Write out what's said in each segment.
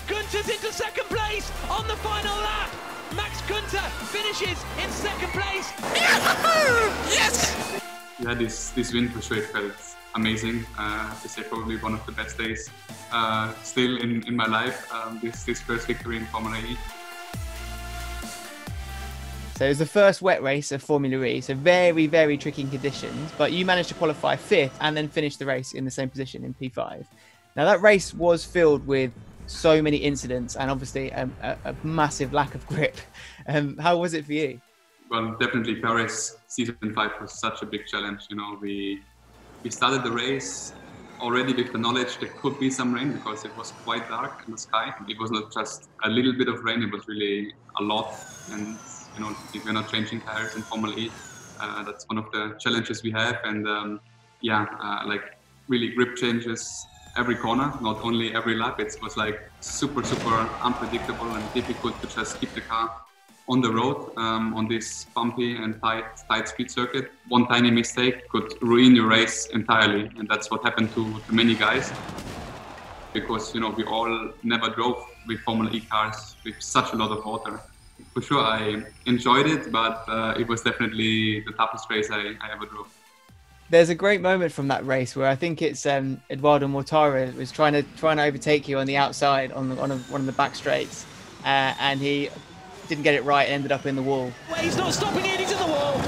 Guenther's into second place on the final lap. Max Guenther finishes in second place. Yes! Yeah, this win for sure, it felt amazing. I have to say, probably one of the best days still in my life. This first victory in Formula E. So it was the first wet race of Formula E, so very, very tricky conditions, but you managed to qualify 5th and then finish the race in the same position in P5. Now that race was filled with so many incidents and obviously a massive lack of grip. How was it for you? Well, definitely Paris season 5 was such a big challenge. You know, we started the race already with the knowledge there could be some rain because it was quite dark in the sky. It was not just a little bit of rain, it was really a lot. And you know, if you're not changing tires in Formula E, that's one of the challenges we have. And like really grip changes every corner, not only every lap. It was like super unpredictable and difficult to just keep the car on the road on this bumpy and tight speed circuit. One tiny mistake could ruin your race entirely, and that's what happened to many guys. Because you know, we all never drove with Formula E cars with such a lot of water. For sure, I enjoyed it, but it was definitely the toughest race I ever drove. There's a great moment from that race where I think it's Eduardo Mortara was trying to overtake you on the outside on one of the back straights, and he didn't get it right and ended up in the wall. Well, he's not stopping it, he's in the wall.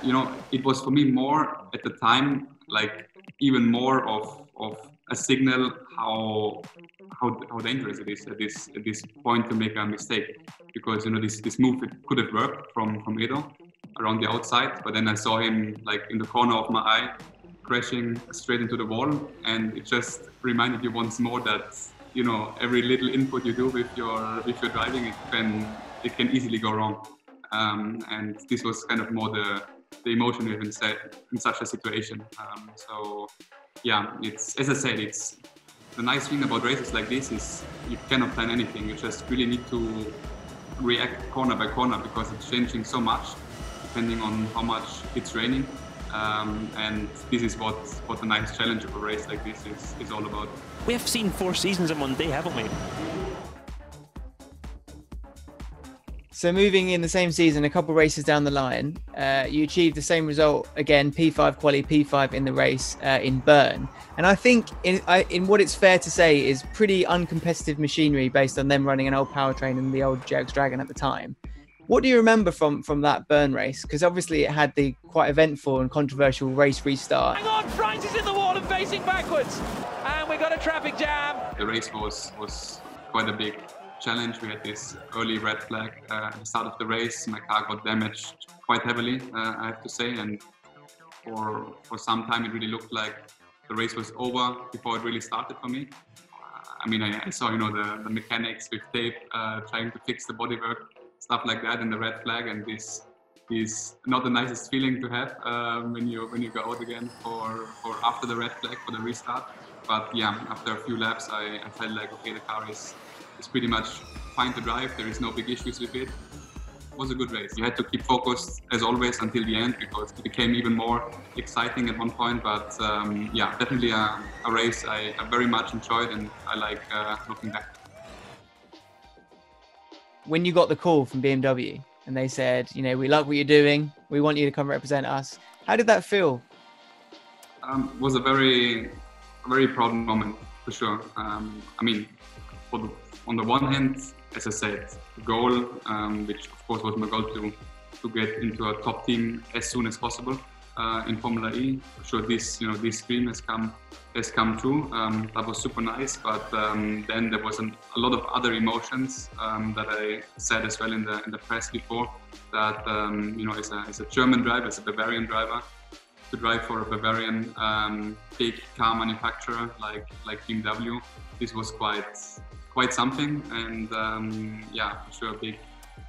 You know, it was for me more at the time, like even more of a signal how dangerous it is at this point to make a mistake, because you know this move, it could have worked from Edo around the outside, but then I saw him like in the corner of my eye crashing straight into the wall, and it just reminded you once more that you know, every little input you do with your driving, it can easily go wrong, and this was kind of more the emotion you have in such a situation. So yeah, it's, as I said, it's the nice thing about races like this is you cannot plan anything. You just really need to react corner by corner because it's changing so much depending on how much it's raining. And this is what a nice challenge of a race like this is all about. We have seen 4 seasons in one day, haven't we? So moving in the same season, a couple of races down the line, you achieved the same result again, P5 quali, P5 in the race in BERN. And I think in what it's fair to say is pretty uncompetitive machinery based on them running an old powertrain and the old Jerks Dragon at the time. What do you remember from that BERN race? Because obviously it had the quite eventful and controversial race restart. Hang on, Franz is in the wall and facing backwards. And we got a traffic jam. The race was quite a big challenge. We had this early red flag at the start of the race. My car got damaged quite heavily, I have to say. And for some time it really looked like the race was over before it really started for me. I mean, I saw, you know, the mechanics with tape trying to fix the bodywork, stuff like that, and the red flag, and this is not the nicest feeling to have when you go out again for after the red flag for the restart. But yeah, after a few laps, I felt like, okay, the car is pretty much fine to drive. There is no big issues with it. It was a good race. You had to keep focused as always until the end because it became even more exciting at one point. But yeah, definitely a race I very much enjoyed, and I like looking back. When you got the call from BMW and they said, you know, we like what you're doing, we want you to come represent us, how did that feel? It was a very proud moment for sure. I mean, on the one hand, as I said, the goal, which of course was my goal to get into a top team as soon as possible in Formula E. For sure, this dream has come true. That was super nice, but then there was a lot of other emotions that I said as well in the press before. That you know, as a German driver, as a Bavarian driver, to drive for a Bavarian big car manufacturer like BMW, this was quite something, and yeah, for sure, a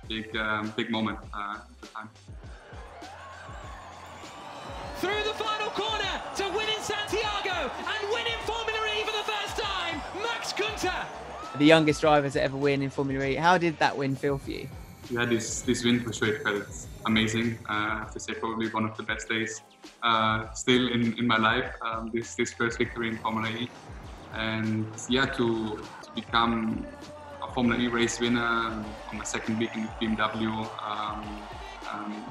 big moment at the time. Through the final corner to win in Santiago and win in Formula E for the first time, Max Guenther. The youngest drivers to ever win in Formula E. How did that win feel for you? Yeah, this win for sure, it felt amazing. I have to say, probably one of the best days still in my life. This first victory in Formula E, and yeah, to become a Formula E race winner on my second week in BMW.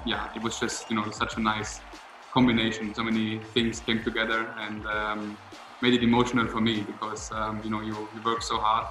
Yeah, it was just, you know, such a nice combination. So many things came together and made it emotional for me because, you know, you work so hard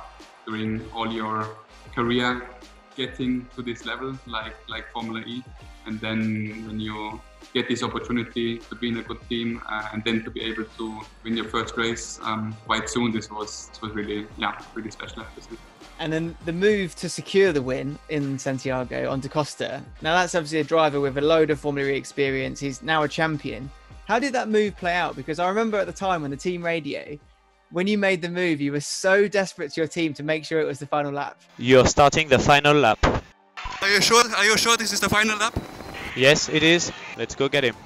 during all your career getting to this level like Formula E, and then when you get this opportunity to be in a good team and then to be able to win your first race quite soon, this was really, yeah, really special, I have to say. And then the move to secure the win in Santiago onto Costa. Now that's obviously a driver with a load of Formula E experience. He's now a champion. How did that move play out? Because I remember at the time on the team radio, when you made the move, you were so desperate to your team to make sure it was the final lap. You're starting the final lap. Are you sure? Are you sure this is the final lap? Yes, it is. Let's go get him.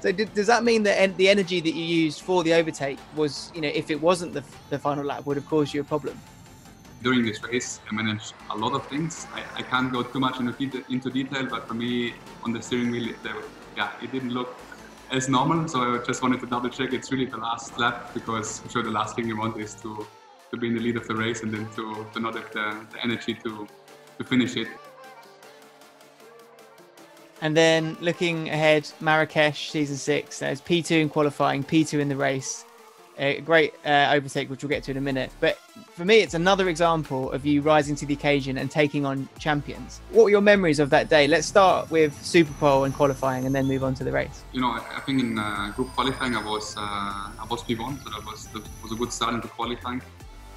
So does that mean that the energy that you used for the overtake was, you know, if it wasn't the final lap, would have caused you a problem? During this race, I managed a lot of things. I can't go too much into detail, but for me, on the steering wheel, it didn't look as normal. So I just wanted to double check it's really the last lap, because I'm sure the last thing you want is to be in the lead of the race and then to not have the energy to finish it. And then looking ahead, Marrakesh season 6, there's P2 in qualifying, P2 in the race. A great overtake, which we'll get to in a minute. But for me, it's another example of you rising to the occasion and taking on champions. What were your memories of that day? Let's start with Superpole and qualifying and then move on to the race. You know, I think in group qualifying I was P1, so that was a good start into qualifying.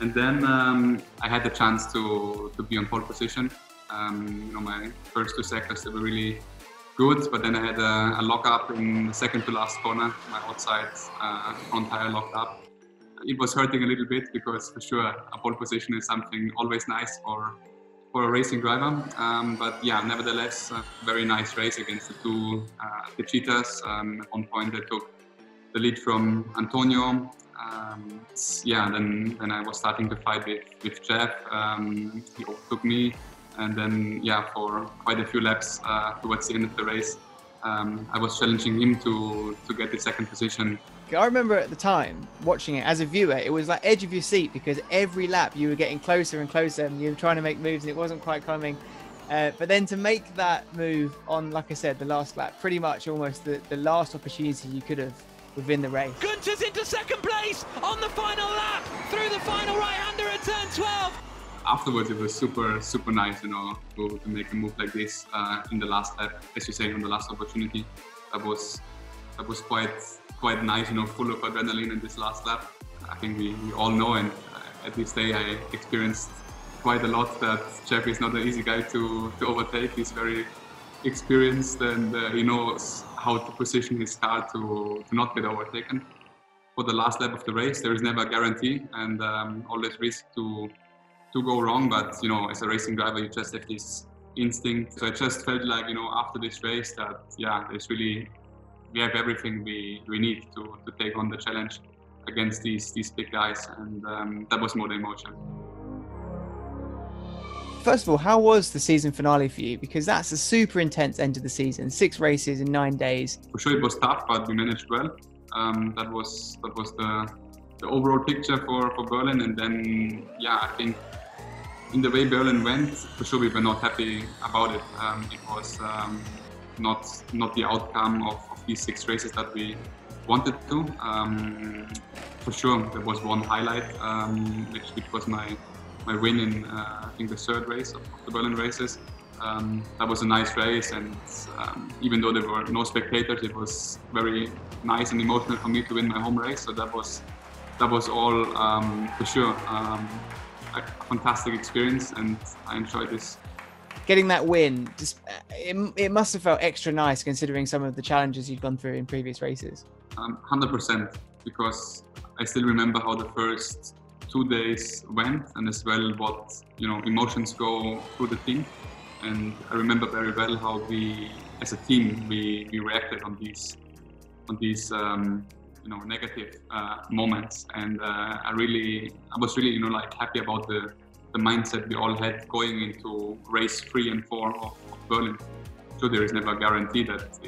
And then I had the chance to be on pole position. You know, my first 2 sectors, they were really good, but then I had a lock up in the second to last corner. My outside front tire locked up. It was hurting a little bit because for sure a pole position is something always nice for a racing driver. But yeah, nevertheless, a very nice race against the cheetahs. At one point they took the lead from Antonio. Yeah, then I was starting to fight with Jeff. He overtook me. And then, yeah, for quite a few laps towards the end of the race, I was challenging him to get the second position. I remember at the time watching it as a viewer, it was like edge of your seat because every lap you were getting closer and closer and you were trying to make moves and it wasn't quite coming. But then to make that move on, like I said, the last lap, pretty much almost the last opportunity you could have within the race. Guenther's into second place on the final lap through the final right-hander at turn 12. Afterwards, it was super nice, you know, to make a move like this in the last lap, as you say, on the last opportunity. That was quite nice, you know, full of adrenaline in this last lap. I think we all know, and at this day I experienced quite a lot that Jeff is not an easy guy to overtake. He's very experienced and he knows how to position his car to not get overtaken. For the last lap of the race, there is never a guarantee and always risk to go wrong, but you know, as a racing driver, you just have this instinct. So I just felt like, you know, after this race that, yeah, we have everything we need to take on the challenge against these big guys, and that was more the emotion. First of all, how was the season finale for you? Because that's a super intense end of the season, 6 races in 9 days. For sure it was tough, but we managed well. That was the overall picture for Berlin, and then, yeah, I think in the way Berlin went, for sure we were not happy about it. It was not the outcome of these 6 races that we wanted to. For sure, there was one highlight, which was my win in I think the 3rd race of the Berlin races. That was a nice race, and even though there were no spectators, it was very nice and emotional for me to win my home race. So that was all for sure a fantastic experience, and I enjoyed this. Getting that win, it must have felt extra nice considering some of the challenges you've gone through in previous races. 100%, because I still remember how the first 2 days went, and as well what, you know, emotions go through the team. And I remember very well how we, as a team, we reacted on these you know, negative moments, and I was really, you know, like happy about the mindset we all had going into race 3 and 4 of Berlin. So there is never a guarantee that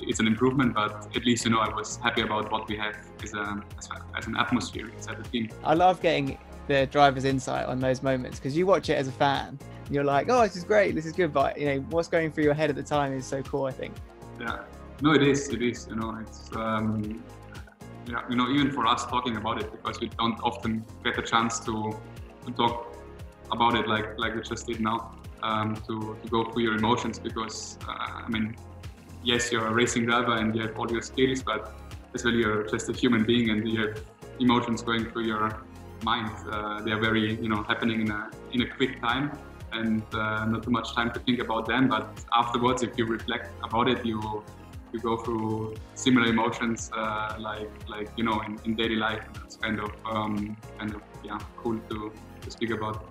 it's an improvement, but at least, you know, I was happy about what we have as an atmosphere inside the team. I love getting the driver's insight on those moments, because you watch it as a fan and you're like, oh, this is great, this is good, but you know what's going through your head at the time is so cool, I think. Yeah, no, it is, you know, it's yeah, you know, even for us talking about it, because we don't often get a chance to talk about it like we just did now, to go through your emotions, because I mean, yes, you're a racing driver and you have all your skills, but as well you're just a human being and you have emotions going through your mind. They are very, you know, happening in a quick time, and not too much time to think about them. But afterwards, if you reflect about it, you go through similar emotions, like you know, in daily life. It's kind of yeah, cool to speak about.